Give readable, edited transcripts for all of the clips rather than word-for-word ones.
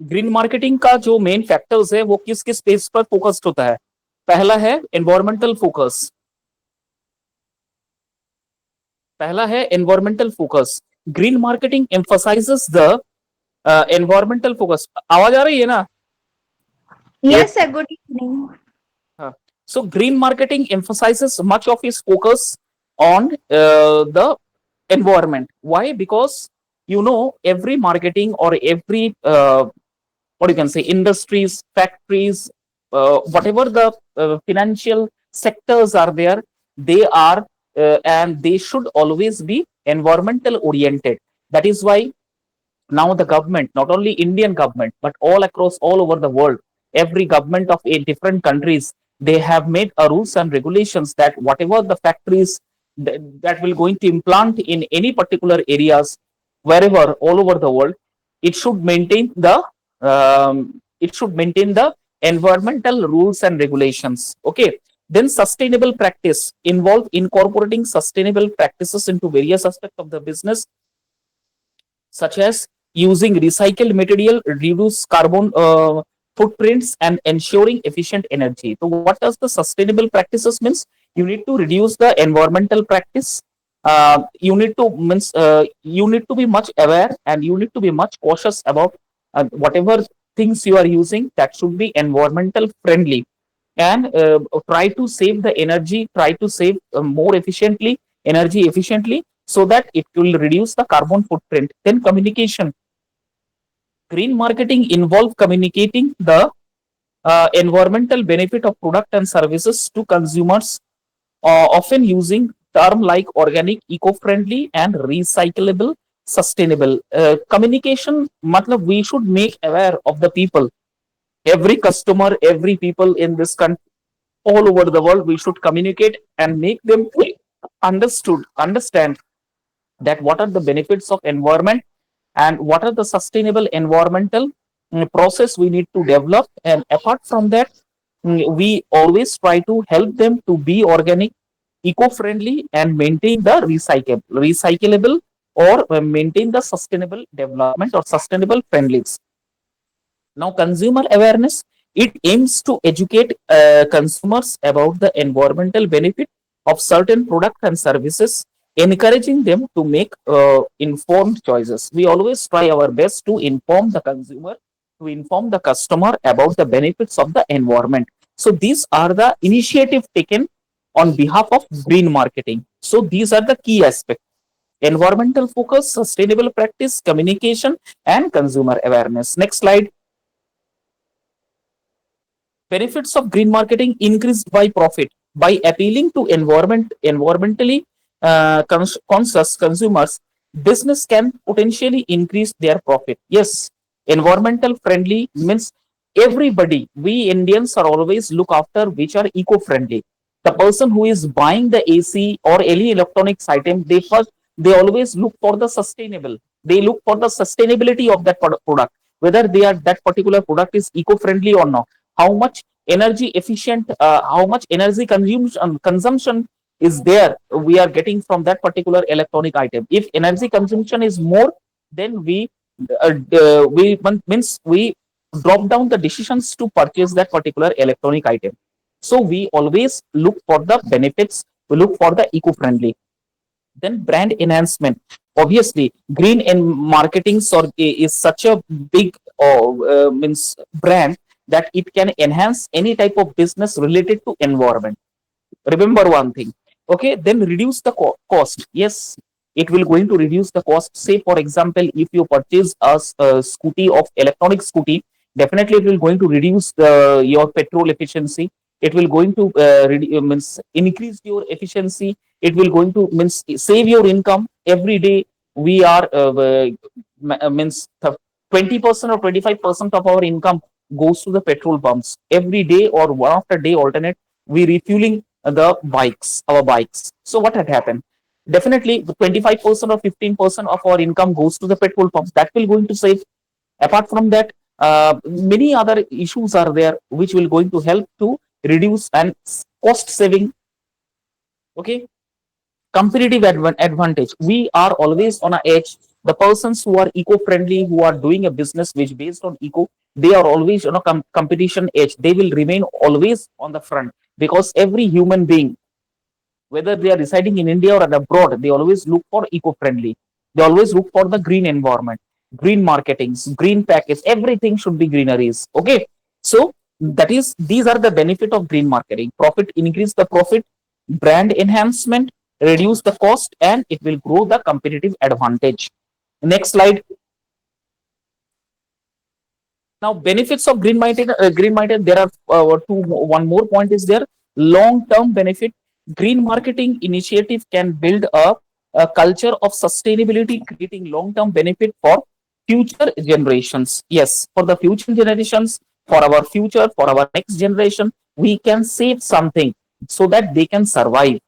Green marketing का जो main factors है वो किस किस स्पेस पर फोकस्ड होता है? पहला है एनवायरमेंटल फोकस। पहला है environmental focus. Green marketing emphasises the environmental focus. आवाज आ रही है ना? Yes, sir. Good evening. हाँ. So green marketing emphasizes much of its focus on the environment. Why? Because every marketing or every what you can say industries, factories, whatever the financial sectors are there, they are and they should always be environmental oriented. That is why now the government, not only Indian government but all across all over the world, every government of a different countries, they have made a rules and regulations that whatever the factories that will going to implant in any particular areas, wherever all over the world, it should maintain the environmental rules and regulations. Okay. Then sustainable practice involve incorporating sustainable practices into various aspects of the business, such as using recycled material, reduce carbon footprints, and ensuring efficient energy. So, what does the sustainable practices means? You need to reduce the environmental practice. You need to be much aware, and you need to be much cautious about whatever things you are using that should be environmental friendly, and try to save the energy, try to save more efficiently energy efficiently, so that it will reduce the carbon footprint. Then communication. Green marketing involve communicating the environmental benefit of product and services to consumers, often using term like organic, eco-friendly, and recyclable, sustainable. Communication, matlab we should make aware of the people, every customer, every people in this country, all over the world. We should communicate and make them understand that what are the benefits of environment and what are the sustainable environmental process we need to develop. And apart from that, we always try to help them to be organic, eco-friendly, and maintain the recyclable, or maintain the sustainable development or sustainable friendlies. Now, consumer awareness, it aims to educate consumers about the environmental benefit of certain products and services, encouraging them to make informed choices. We always try our best to inform the consumer, to inform the customer about the benefits of the environment. So these are the initiative taken on behalf of green marketing. So these are the key aspects: environmental focus, sustainable practice, communication, and consumer awareness. Next slide. Benefits of green marketing increased by profit. By appealing to environmentally conscious consumers, business can potentially increase their profit. Yes, environmental friendly means everybody. We Indians are always look after which are eco-friendly. The person who is buying the AC or any electronics item, they always look for the sustainable. They look for the sustainability of that product, whether they are that particular product is eco-friendly or not, how much energy efficient, how much energy consumption is there we are getting from that particular electronic item. If energy consumption is more, then we drop down the decisions to purchase that particular electronic item. So we always look for the benefits, we look for the eco-friendly. Then brand enhancement. Obviously, green and marketing is such a big means brand that it can enhance any type of business related to environment. Remember one thing. Okay, then reduce the cost. Yes, it will going to reduce the cost. Say for example, if you purchase a scooty of electronic scooty, definitely it will going to reduce your petrol efficiency. It will going to means increase your efficiency. It will going to means save your income every day. We are means 20% or 25% of our income goes to the petrol pumps every day, or one after day alternate. We refueling our bikes. So what had happened? Definitely, the 25% or 15% of our income goes to the petrol pumps. That will going to save. Apart from that, many other issues are there which will going to help to reduce and cost saving. Okay, competitive advantage. We are always on a edge. The persons who are eco-friendly, who are doing a business which based on eco, they are always, competition edge. They will remain always on the front, because every human being, whether they are residing in India or abroad, they always look for eco-friendly. They always look for the green environment, green marketings, green package. Everything should be greeneries. Okay, so that is, these are the benefit of green marketing: profit, increase the profit; brand enhancement, reduce the cost, and it will grow the competitive advantage. Next slide. Now, benefits of green marketing. Green marketing. There are one more point is there. Long-term benefit. Green marketing initiative can build a culture of sustainability, creating long-term benefit for future generations. Yes, for the future generations, for our future, for our next generation, we can save something so that they can survive.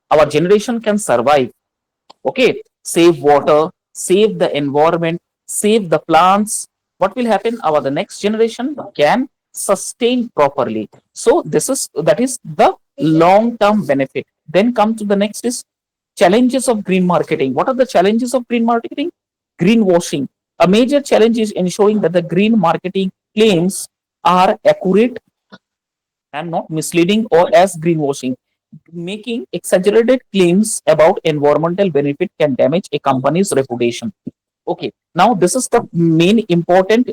Our generation can survive. Okay, save water, save the environment, save the plants. What will happen? Our the next generation can sustain properly. So this is, that is the long term benefit. Then come to the next is challenges of green marketing. What are the challenges of green marketing? Greenwashing. A major challenge is ensuring that the green marketing claims are accurate and not misleading or as greenwashing. Making exaggerated claims about environmental benefit can damage a company's reputation. Okay, now this is the main important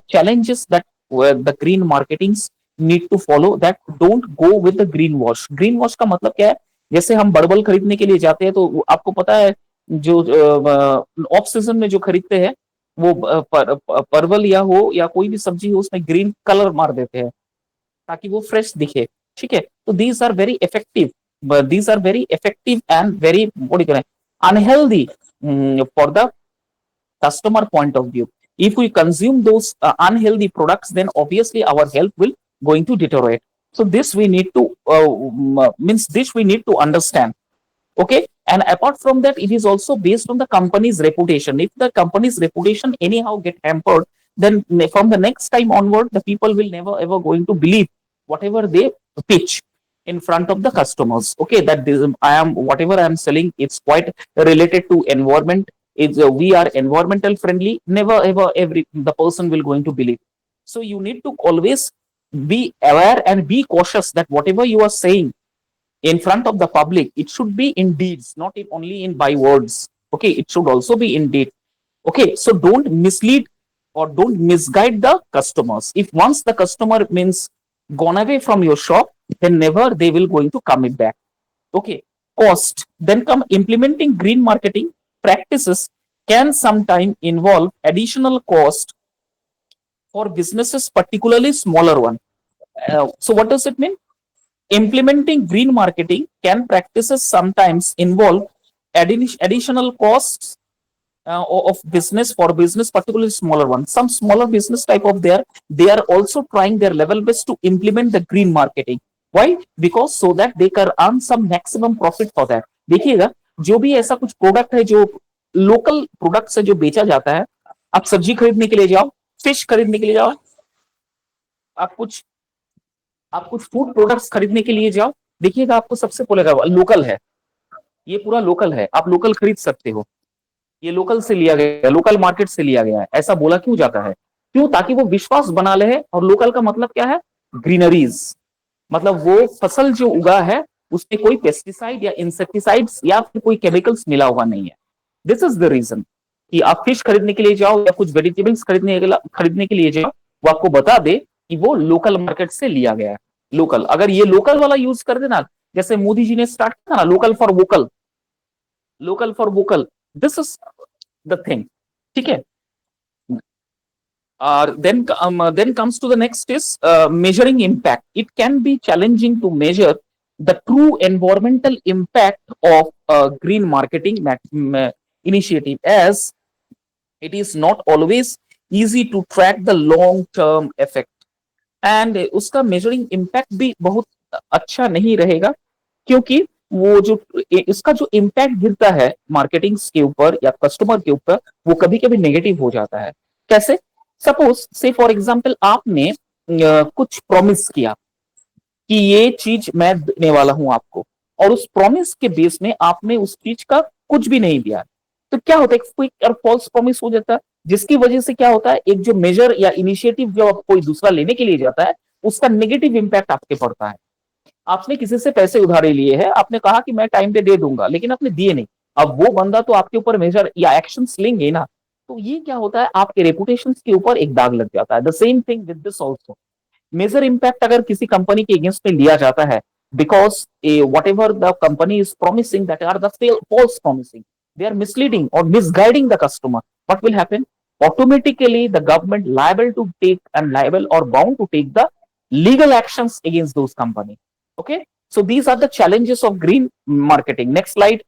challenges that the green marketings need to follow. That don't go with the green wash. Green wash का मतलब क्या है? जैसे हम बड़बल खरीदने के लिए जाते हैं, तो आपको पता है, जो ऑफ सीजन में जो खरीदते हैं, वो परवल या हो या कोई भी सब्जी हो, उसमें ग्रीन कलर मार देते हैं ताकि वो फ्रेश दिखे। ठीक है, तो these are very effective, these are very effective and very, what do you call it, unhealthy, for the customer point of view. If we consume those unhealthy products, then obviously our health will going to deteriorate. So this we need to means this we need to understand. Okay, and apart from that, it is also based on the company's reputation. If the company's reputation anyhow get hampered, then from the next time onward, the people will never ever going to believe whatever they pitch in front of the customers. Okay, that this, I am, whatever I am selling, it's quite related to environment. It's we are environmental friendly. Never ever every the person will going to believe. So you need to always be aware and be cautious that whatever you are saying in front of the public, it should be in deeds, not in only in by words. Okay, it should also be in deed. Okay, so don't mislead or don't misguide the customers. If once the customer means gone away from your shop, then never they will going to come it back. Okay, cost. Then come implementing green marketing practices can sometime involve additional cost for businesses, particularly smaller one. So what does it mean? Implementing green marketing can practices sometimes involve additional costs of business, for business, particularly smaller ones. Some smaller business type of there, they are also trying their level best to implement the green marketing. Why? Because so that they can earn some maximum profit for that. देखिएगा, जो भी ऐसा कुछ product है, जो local product से जो बेचा जाता है, आप सब्जी खरीदने के लिए जाओ, फिश खरीदने के लिए जाओ, आप कुछ फूड प्रोडक्ट्स खरीदने के लिए जाओ, देखिएगा आपको सबसे बोलेगा लोकल है, ये पूरा लोकल है, आप लोकल खरीद सकते हो, ये लोकल से लिया गया, लोकल मार्केट से लिया गया है। ऐसा बोला क्यों जाता है? क्यों? ताकि वो विश्वास बना ले। और लोकल का मतलब क्या है? ग्रीनरीज, मतलब वो फसल जो उगा है उसमें कोई पेस्टिसाइड या इंसेक्टिसाइड्स या फिर कोई केमिकल्स मिला हुआ नहीं है। दिस इज द रीजन कि आप फिश खरीदने के लिए जाओ या कुछ वेजिटेबल्स खरीदने के लिए जाओ, वो आपको बता दे कि वो लोकल मार्केट से लिया गया है। लोकल, अगर ये लोकल वाला यूज कर देना, जैसे मोदी जी ने स्टार्ट किया ना, local for vocal, local for vocal, this is the thing. ठीक है, then comes to the next is measuring impact. It can be challenging to measure the true environmental impact of green marketing initiative, as it is not always easy to track the long term effect. And उसका measuring impact भी बहुत अच्छा नहीं रहेगा, क्योंकि वो जो इसका जो इम्पैक्ट गिरता है मार्केटिंग के ऊपर या कस्टमर के ऊपर, वो कभी कभी नेगेटिव हो जाता है। कैसे? सपोज से फॉर एग्जांपल आपने कुछ प्रॉमिस किया कि ये चीज मैं देने वाला हूं आपको, और उस प्रॉमिस के बेस में आपने उस चीज का कुछ भी नहीं दिया, तो क्या होता है, एक क्विक और फॉल्स प्रॉमिस हो जाता है, जिसकी वजह से क्या होता है, एक जो मेजर या इनिशिएटिव जो कोई दूसरा लेने के लिए जाता है, उसका नेगेटिव इंपैक्ट आपके पड़ता है। आपने किसी से पैसे उधारे लिए हैं, आपने कहा कि मैं टाइम पे दे दूंगा, लेकिन आपने दिए नहीं। अब वो बंदा तो आपके ऊपर मेजर या एक्शंस लेंगे ना, तो ये क्या होता है, आपके रेपुटेशन के ऊपर एक दाग लग जाता है। The same thing with this also. Major impact अगर किसी कंपनी के अगेंस्ट में लिया जाता है, because whatever the company is promising that are the false promising, they are misleading or misguiding the customer, what will happen? Automatically the government liable to take and liable or bound to take the legal actions against those company. Okay, so these are the challenges of green marketing. Next slide.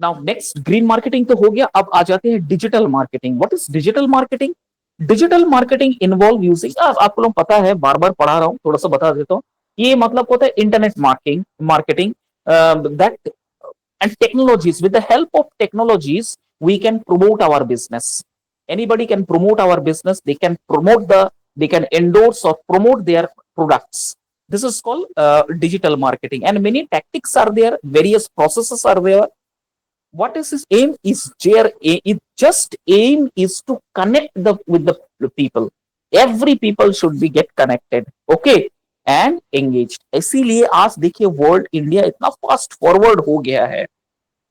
Now next, green marketing तो हो गया, अब आ जाते हैं digital marketing. What is digital marketing? Digital marketing involve using, आपको लोग पता है, बार बार पढ़ा रहा हूँ, थोड़ा सा बता देता हूँ। ये मतलब होता है internet marketing, marketing that and technologies. With the help of technologies, we can promote our business. Anybody can promote our business. They can endorse or promote their products. This is called digital marketing, and many tactics are there, various processes are there. What is his aim? Is there it just aim is to connect with the people. Every people should be get connected, okay, and engaged. इसीलिए आज देखिए world, India इतना fast forward हो गया है,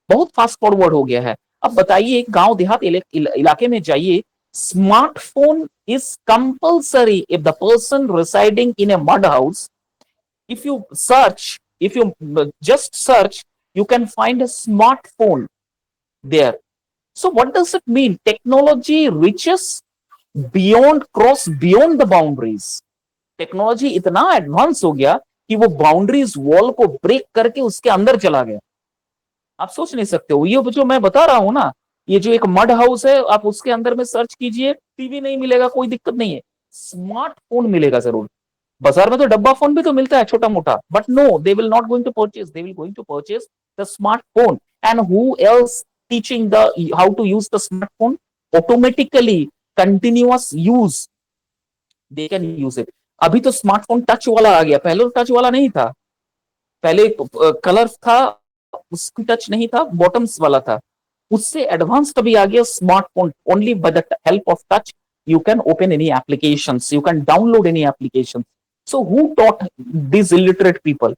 बहुत fast forward हो गया है। अब बताइए, गांव देहात इलाके में जाइए, smartphone is compulsory if the person residing in A mud house, if you search, if you just search, you can find a smartphone there. So what does it mean? Technology reaches beyond, cross beyond the boundaries. Technology इतना advance हो गया कि वो boundaries wall को break करके उसके अंदर चला गया। आप सोच नहीं सकते हो, ये जो मैं बता रहा हूं ना, ये जो एक मड हाउस है, आप उसके अंदर में सर्च कीजिए, टीवी नहीं मिलेगा, कोई दिक्कत नहीं है, स्मार्टफोन मिलेगा जरूर। बाजार में तो डब्बा फोन भी तो मिलता है छोटा मोटा, but no, they will not going to purchase, they will going to purchase the smartphone. And who else teaching the how to use the smartphone? Automatically continuous use, they can use it. अभी तो smartphone touch वाला आ गया, पहले तो touch वाला नहीं था, पहले कलर था, उसकी टच नहीं था, बॉटम्स वाला था। उससे एडवांस्ड अभी आ गया smartphone. Only by the help of touch you can open any applications, you can download any applications. So who taught these illiterate people?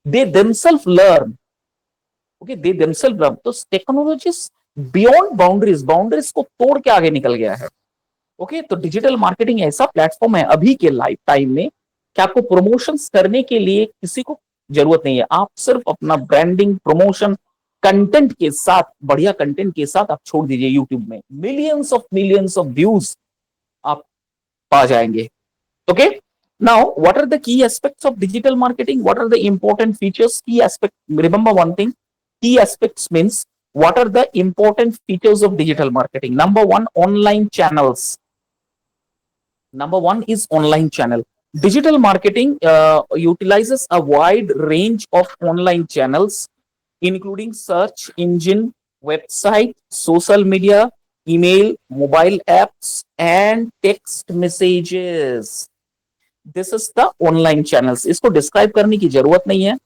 They themselves learn. Okay, they themselves learn. तो technologies beyond boundaries, boundaries को तोड़ के आगे निकल गया है। Okay, तो digital marketing ऐसा प्लेटफॉर्म है अभी के लाइफ टाइम में कि आपको प्रमोशंस करने के लिए किसी को जरूरत नहीं है। आप सिर्फ अपना ब्रांडिंग, प्रमोशन, कंटेंट के साथ, बढ़िया कंटेंट के साथ आप छोड़ दीजिए यूट्यूब में, मिलियंस ऑफ व्यूज आप पा जाएंगे। Okay, now what are the key aspects of digital marketing? What are the important features? Key aspect, remember one thing, key aspects means what are the important features of digital marketing? Number one, online channels. Number one is online channel. Digital marketing utilizes a wide range of online channels, including search engine, website, social media, email, mobile apps, and text messages. This is the online channels. इसको describe करने की जरूरत नहीं है,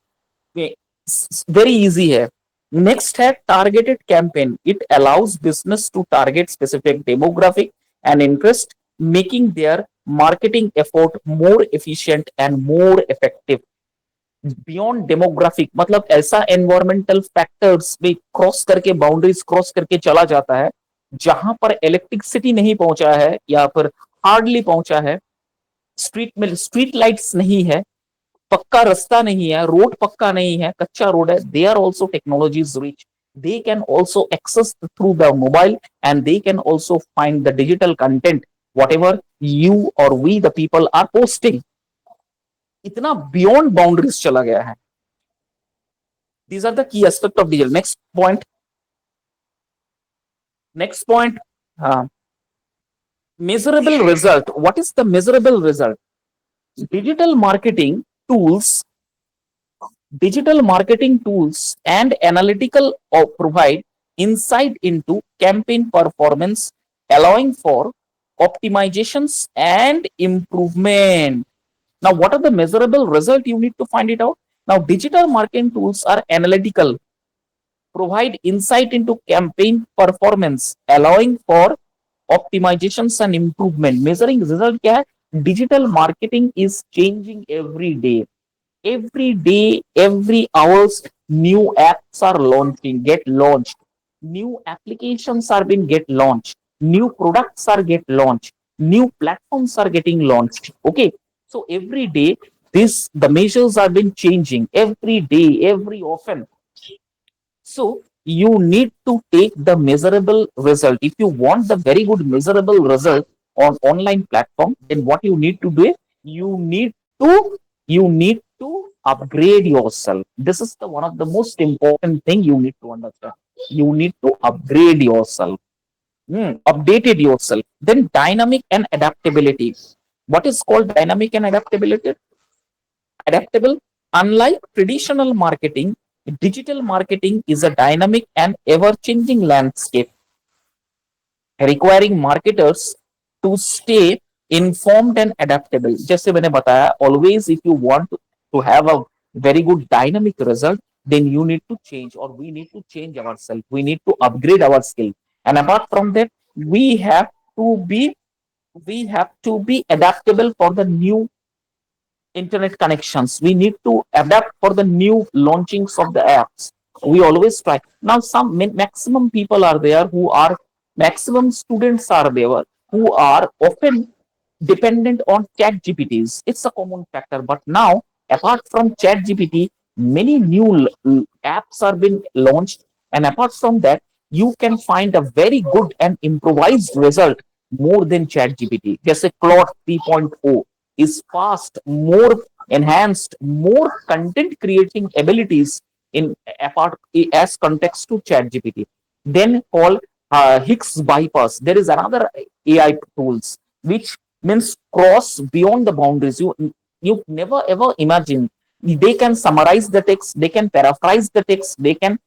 very easy है। Next है targeted campaign. It allows business to target specific demographic and interest, making their marketing effort more efficient and more effective. Beyond demographic मतलब ऐसा एनवायरमेंटल फैक्टर्स में क्रॉस करके, बाउंड्रीज क्रॉस करके चला जाता है जहां पर इलेक्ट्रिसिटी नहीं पहुंचा है या फिर हार्डली पहुंचा है, स्ट्रीट में स्ट्रीट लाइट्स नहीं है, पक्का रास्ता नहीं है, रोड पक्का नहीं है, कच्चा रोड है। They are also technologies rich, they can also access through the mobile and they can also find the digital content whatever you और we the people are posting. इतना बियॉन्ड बाउंड्रीज चला गया है। These are the key aspect of digital. Next point, next point, हाँ, measurable result. What is the measurable result? Digital marketing tools, digital marketing tools and analytical provide insight into campaign performance, allowing for optimizations and improvement. Now, what are the measurable result? You need to find it out. Now, digital marketing tools are analytical. provide insight into campaign performance, allowing for optimizations and improvement. Measuring result क्या है? Digital marketing is changing every day. Every day, every hours, new apps are launching, get launched. New applications are being get launched. New products are get launched. New platforms are getting launched. Okay. So every day, this the measures are been changing every day, every often. So you need to take the measurable result. If you want the very good measurable result on online platform, then what you need to do? You need to upgrade yourself. This is the one of the most important thing you need to understand. You need to upgrade yourself, updated yourself. Then dynamic and adaptability. What is called dynamic and adaptability? Adaptable. Unlike traditional marketing, digital marketing is a dynamic and ever changing landscape requiring marketers to stay informed and adaptable. जैसे मैंने बताया, always if you want to have a very good dynamic result, then you need to change or we need to change ourselves. We need to upgrade our skill. And apart from that, we have to be we have to be adaptable for the new internet connections. We need to adapt for the new launchings of the apps. We always try. Now, some maximum people are there who are maximum students are there who are often dependent on chat GPTs. It's a common factor. But now, apart from chat GPT, many new apps are being launched. And apart from that, you can find a very good and improvised result more than chat GPT. Just a Claude 3.0 is fast, more enhanced, more content creating abilities in apart as context to chat GPT. Then called Higgs bypass. There is another AI tools which means cross beyond the boundaries. You never ever imagine. They can summarize the text, they can paraphrase the text, they can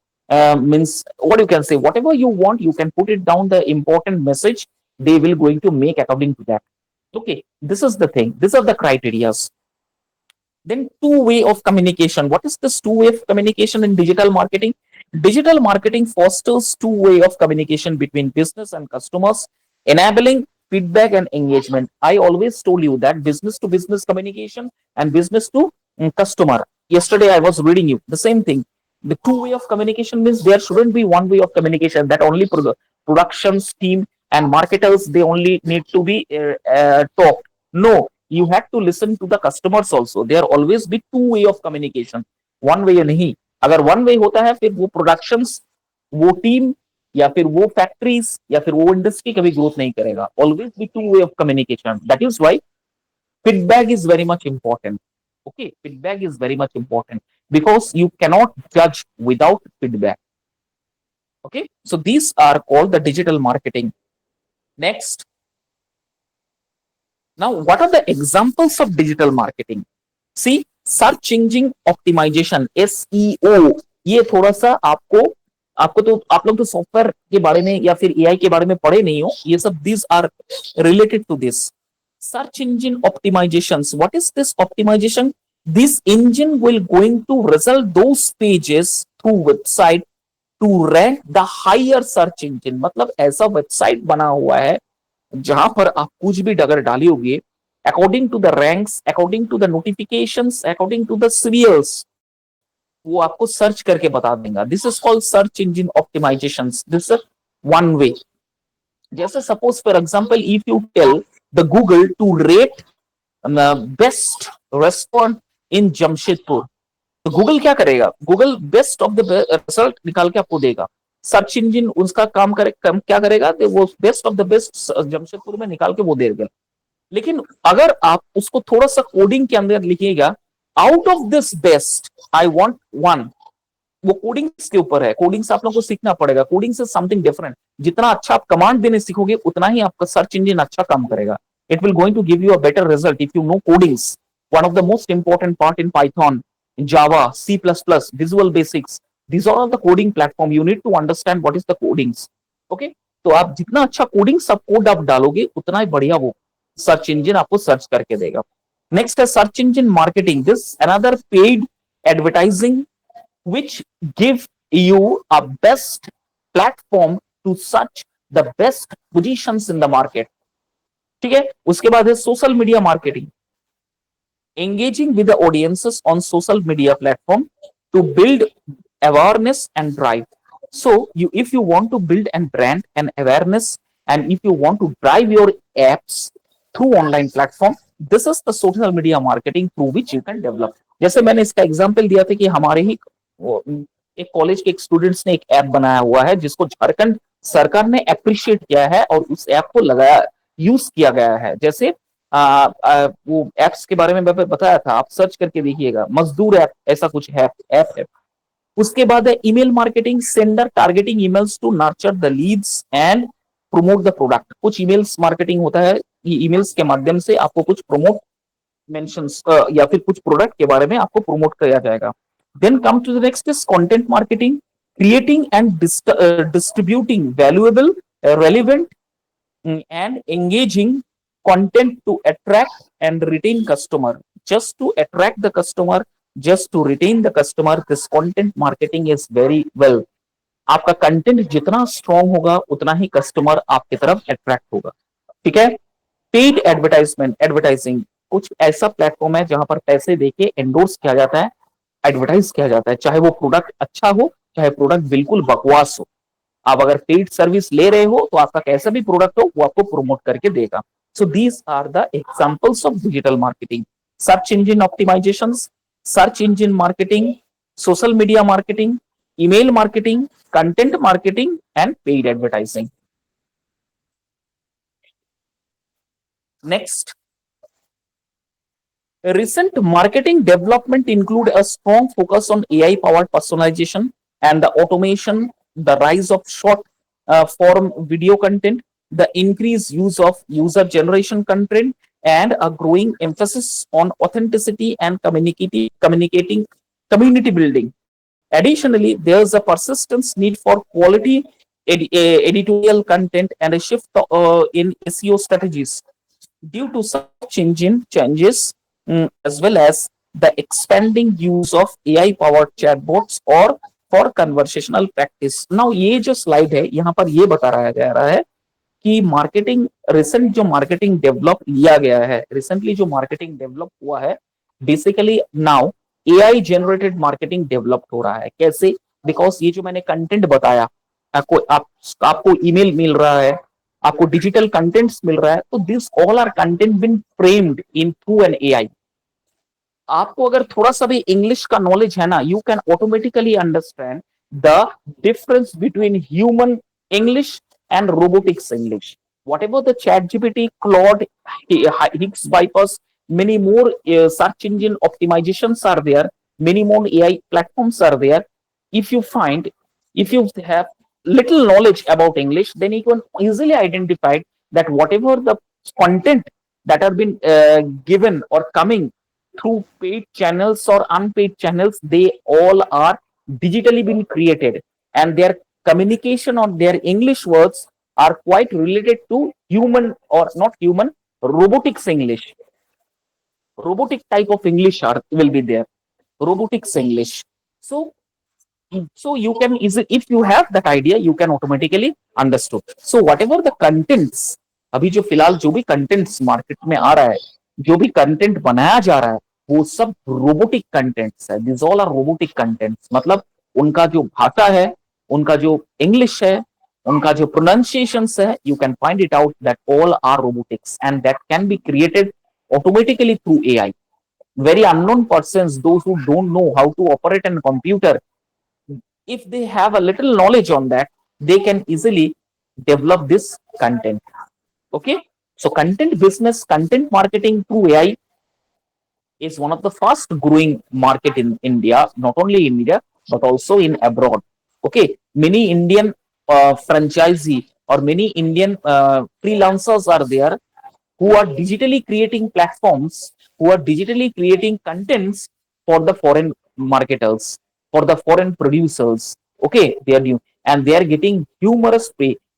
means what you can say, whatever you want, you can put it down the important message, they will going to make according to that. Okay, this is the thing. These are the criterias. Then two-way of communication. What is this two-way of communication in digital marketing? Digital marketing fosters two-way of communication between business and customers, enabling feedback and engagement. I always told you that business to business communication and business to customer. Yesterday I was reading you the same thing. The two-way of communication means there shouldn't be one way of communication that only productions team and marketers they only need to be talked. No, you have to listen to the customers also. There always be two way of communication. One way नहीं. अगर one way होता है फिर वो productions, वो team या फिर वो factories या फिर वो industry कभी growth नहीं करेगा. Always be two way of communication. That is why feedback is very much important. Okay, feedback is very much important because you cannot judge without feedback. Okay, so these are called the digital marketing. Next, now what are the examples of digital marketing? See, search engine optimization, SEO. ये थोड़ा सा आपको आपको तो आप लोग तो software के बारे में या फिर एआई के बारे में पढ़े नहीं हो. ये सब these are related to this. Search engine optimizations. What is this optimization? This engine will going to result those pages through website to rank the higher search engine. मतलब ऐसा वेबसाइट बना हुआ है जहां पर आप कुछ भी अगर डालियोगे according to the ranks, according to the notifications, according to the serials, वो आपको सर्च करके बता देगा. This is called search engine optimizations. This is one way. जैसे suppose for example if you tell the Google to rate best restaurant in Jamshedpur, तो Google क्या करेगा? Google best of the result निकाल के आपको देगा. सर्च इंजन उसका काम क्या करेगा? तो वो best of the best Jamshedpur में निकाल के वो देगा. लेकिन अगर आप उसको थोड़ा सा कोडिंग के अंदर लिखिएगा, out of this best I want one, वो कोडिंग के ऊपर है. कोडिंग से आप लोगों को सीखना पड़ेगा. कोडिंग से समथिंग डिफरेंट. जितना अच्छा आप कमांड देने सीखोगे उतना ही आपका सर्च इंजन अच्छा काम करेगा. It will going to give you a better result if you know codings. One of the most important part in Python, Java, C++, Visual Basics. These are all the coding platform. You need to understand what is the codings. Okay? तो आप जितना अच्छा coding सब code आप डालोगे उतना ही बढ़िया वो सर्च इंजन आपको सर्च करके देगा. नेक्स्ट है search engine marketing. This another paid advertising which give you a best platform to search the best positions in the market. ठीक है, उसके बाद है social media marketing, engaging with the audiences on social media platform to build awareness and drive. So you, if you want to build and brand and awareness, and if you want to drive your apps through online platform, this is the social media marketing through which you can develop. जैसे मैंने इसका example दिया था कि हमारे ही एक college के एक स्टूडेंट्स ने एक ऐप बनाया हुआ है जिसको झारखंड सरकार ने अप्रिशिएट किया है और उस ऐप को लगाया, यूज किया गया है। जैसे वो एप्स के बारे में मैं बताया था, आप सर्च करके देखिएगा, मजदूर ऐप ऐसा कुछ है, ऐप है। उसके बाद है email marketing, sender targeting emails to nurture the leads and promote the product. कुछ ईमेल्स मार्केटिंग होता है, ईमेल्स के माध्यम से आपको कुछ प्रमोट मेंशंस या फिर कुछ प्रोडक्ट के बारे में आपको प्रमोट किया जाएगा। Then come to the next is content marketing, creating and distributing valuable, relevant, and engaging content to attract and retain customer. Just to attract the customer, just to retain the customer, this content marketing is very well. आपका content जितना strong होगा उतना ही customer आपकी तरफ attract होगा। ठीक है, paid advertisement, advertising कुछ ऐसा प्लेटफॉर्म है जहां पर पैसे देके एंडोर्स किया जाता है, एडवर्टाइज किया जाता है, चाहे वो प्रोडक्ट अच्छा हो चाहे प्रोडक्ट बिल्कुल बकवास हो। आप अगर पेड सर्विस ले रहे हो तो आपका कैसा भी प्रोडक्ट हो वो आपको प्रमोट करके देगा। So these are the examples of digital marketing: search engine optimisation, search engine marketing, social media marketing, email marketing, content marketing, and paid advertising. Next, recent marketing development include a strong focus on AI powered personalization and the automation, the rise of short form video content, the increased use of user generation content, and a growing emphasis on authenticity and communicating community building. Additionally, there's a persistence need for quality editorial content and a shift in SEO strategies due to such changes, as well as the expanding use of AI powered chatbots or for conversational practice. Now ये जो slide है यहाँ पर ये बता रहा जा रहा है कि मार्केटिंग, रिसेंट जो मार्केटिंग डेवलप लिया गया है, रिसेंटली जो मार्केटिंग डेवलप हुआ है, basically now AI generated marketing develop हो रहा है। कैसे? बिकॉज ये जो मैंने कंटेंट बताया, आपको ईमेल मिल रहा है, आपको डिजिटल कंटेंट्स मिल रहा है, तो this all are content been framed in through an AI. आपको अगर थोड़ा सा भी इंग्लिश का नॉलेज है ना, you can automatically understand the difference between human English and robotics English. Whatever the chat GPT, Claude, Higgs bypass, many more search engine optimizations are there, many more AI platforms are there. If you find, if you have little knowledge about English, then you can easily identify that whatever the content that have been given or coming through paid channels or unpaid channels, they all are digitally been created, and their communication or their English words are quite related to human or not human, robotics English. Robotic type of English will be there. Robotics English. So you can easily, if you have that idea, you can automatically understood. So whatever the contents, अभी जो फिलहाल जो भी contents market में आ रहा है, जो भी कंटेंट बनाया जा रहा है, वो सब रोबोटिक कंटेंट्स है। This all are robotic contents, मतलब उनका जो भाषा है, उनका जो इंग्लिश है, उनका जो प्रोनाउंसिएशन है, you can find it out that all are robotics and that can be created automatically through AI. Very unknown persons, those who don't know how to operate a computer, if they have a little knowledge on that, they can easily develop this content. Okay, so content business, content marketing through AI is one of the fast growing market in India, not only in India but also in abroad. Okay, many Indian franchisee or many Indian freelancers are there who are digitally creating platforms, who are digitally creating contents for the foreign marketers, for the foreign producers. Okay, they are new and they are getting numerous payments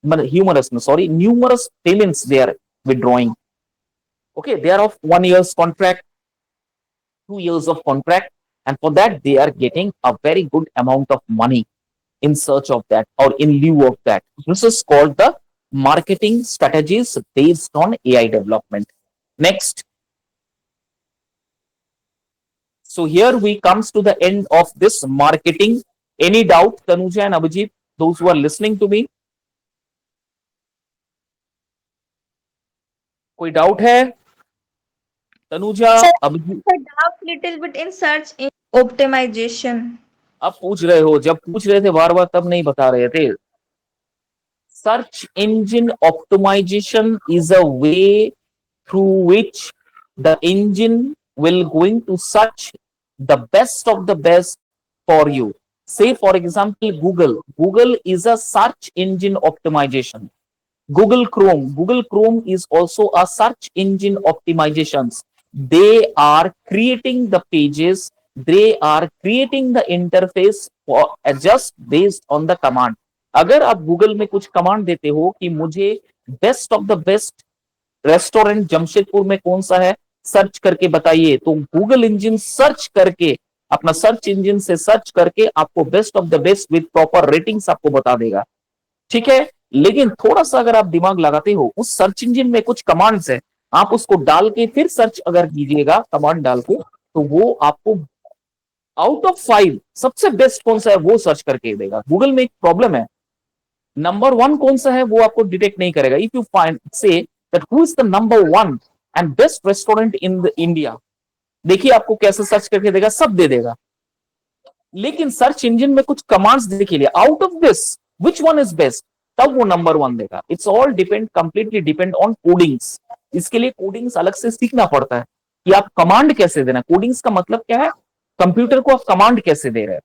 they are withdrawing. Okay, they are of 1 year's contract, 2 years of contract, and for that they are getting a very good amount of money. in search of that or in lieu of that. This is called the marketing strategies based on AI development. Next. So here we comes to the end of this marketing. Any doubt, Tanuja and Abhijit, those who are listening to me? कोई doubt है? Tanuja, Sir, Abhijit, I doubt little bit in search in optimization. आप पूछ रहे हो, जब पूछ रहे थे बार बार तब नहीं बता रहे थे. Search engine optimization is a way through which the engine will going to search the best of the best for you. Say for example Google. Google is a search engine optimization. Google Chrome is also a search engine optimizations. They are creating the pages, they are creating the interface for just based on the command. अगर आप Google में कुछ command देते हो कि मुझे best of the best restaurant Jamshedpur में कौन सा है सर्च करके बताइए, तो गूगल इंजन सर्च करके, अपना सर्च इंजन से सर्च करके आपको best of the best with proper ratings आपको बता देगा. ठीक है. लेकिन थोड़ा सा अगर आप दिमाग लगाते हो, उस सर्च इंजन में कुछ कमांड्स है, आप उसको डाल के फिर सर्च अगर कीजिएगा कमांड डाल के, तो वो आपको आउट ऑफ 5 सबसे बेस्ट कौन सा है वो सर्च करके देगा. गूगल में एक प्रॉब्लम है, नंबर 1 कौन सा है वो आपको डिटेक्ट नहीं करेगा. If you find say that who is the number 1 and best restaurant in the India, देखिए आपको कैसे सर्च करके देगा, सब दे देगा. लेकिन सर्च इंजन में कुछ कमांड्स देखिए, out of this which one is best, तब वो नंबर 1 देगा. It's all depend, completely depend on codings. इसके लिए कोडिंग्स अलग से सीखना पड़ता है कि आप कमांड कैसे देना. कोडिंग्स का मतलब क्या है, कंप्यूटर को आप कमांड कैसे दे रहे हैं.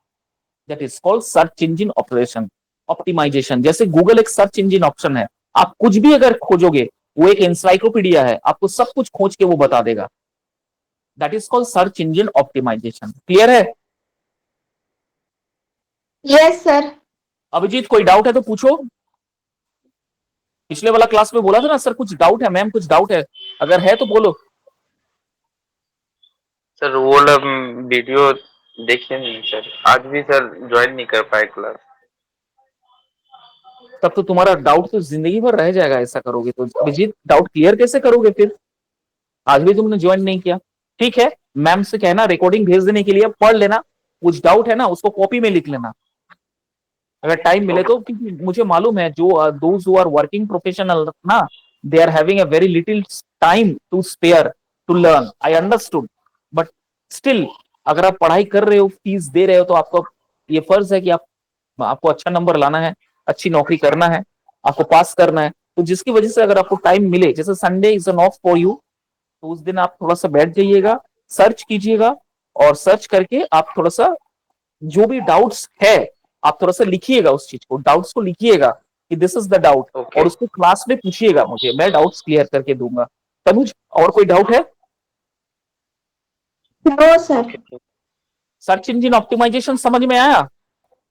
That is called search engine operation optimisation. जैसे गूगल एक सर्च इंजन ऑप्शन है, आप कुछ भी अगर खोजोगे, वो एक एनसाइक्लोपीडिया है, आपको सब कुछ खोज के वो बता देगा. That is called search engine optimisation. Clear है? Yes, sir. अभिजीत, कोई डाउट है तो पूछो. पिछले वाला क्लास में बोला था ना सर कुछ डाउट है, मैम कुछ डाउट है, अगर है तो बोलो. सर वो वाला वीडियो देखे नहीं सर, आज भी सर ज्वाइन नहीं कर पाए क्लास. तब तो तुम्हारा डाउट तो जिंदगी भर रह जाएगा. ऐसा करोगे तो अभिजीत, डाउट क्लियर कैसे करोगे फिर? आज भी तुमने ज्वाइन नहीं किया. ठीक है, मैम से कहना रिकॉर्डिंग भेज देने के लिए, पढ़ लेना, कुछ डाउट है ना उसको कॉपी में लिख लेना अगर टाइम मिले तो. क्योंकि मुझे मालूम है जो those who are working professional ना, they are having a very little time to spare to learn. I understood. But still अगर आप पढ़ाई कर रहे हो, फीस दे रहे हो, तो आपको ये फर्ज है कि आपको अच्छा नंबर लाना है, अच्छी नौकरी करना है, आपको पास करना है. तो जिसकी वजह से अगर आपको टाइम मिले, जैसे Sunday is an of for you, तो उस दिन आप थोड़ा सा बैठ जाइएगा, सर्च कीजिएगा, और सर्च करके आप थोड़ा सा जो भी डाउट्स है आप थोड़ा सा लिखिएगा, उस चीज को, डाउट्स को लिखिएगा कि this is the doubt, okay. और उसको क्लास में पूछिएगा मुझे, मैं डाउट्स क्लियर करके दूंगा. तनुज, और कोई डाउट है? No, sir. Okay. Search engine optimisation समझ में आया?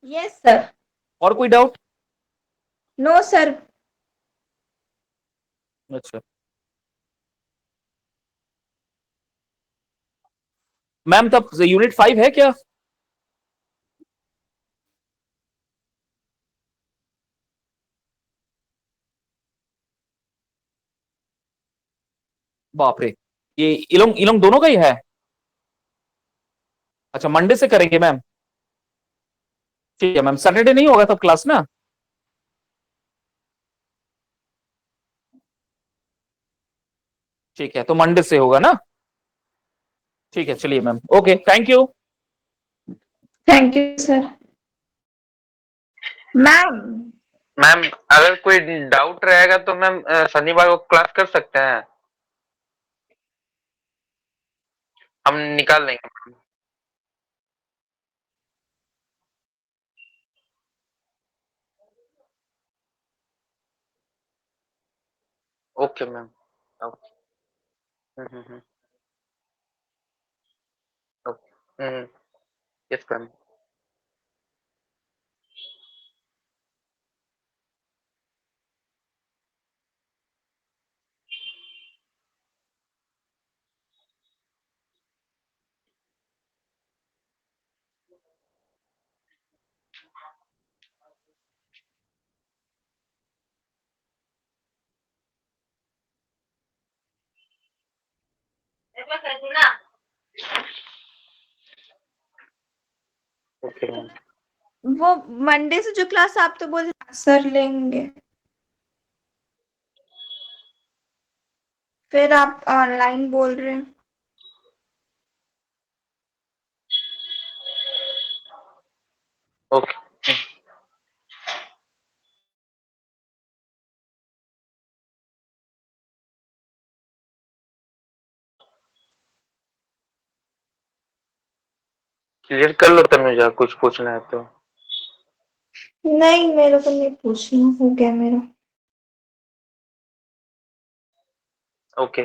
Yes, sir. और कोई डाउट? No, sir. अच्छा मैम, तब यूनिट 5 है क्या? बाप रे, ये इलोंग इलोंग दोनों का ही है? अच्छा, मंडे से करेंगे मैम. ठीक है मैम, सैटरडे नहीं होगा तब क्लास ना? ठीक है, तो मंडे से होगा ना? ठीक है, चलिए ma'am, okay, thank you. Thank you, sir. Ma'am. Ma'am अगर कोई डाउट रहेगा तो मैम शनिवार को क्लास कर सकते हैं, हम निकाल लेंगे. Okay ma'am. Okay. Hmm. Okay. Yes ma'am. Okay ma'am. वो मंडे से जो क्लास आप तो बोल सर लेंगे, फिर आप ऑनलाइन बोल रहे हैं। ओके। क्लियर कर लो तनुजा, कुछ पूछना है तो। नहीं, मेरे को नहीं पूछना, हो गया मेरा। ओके।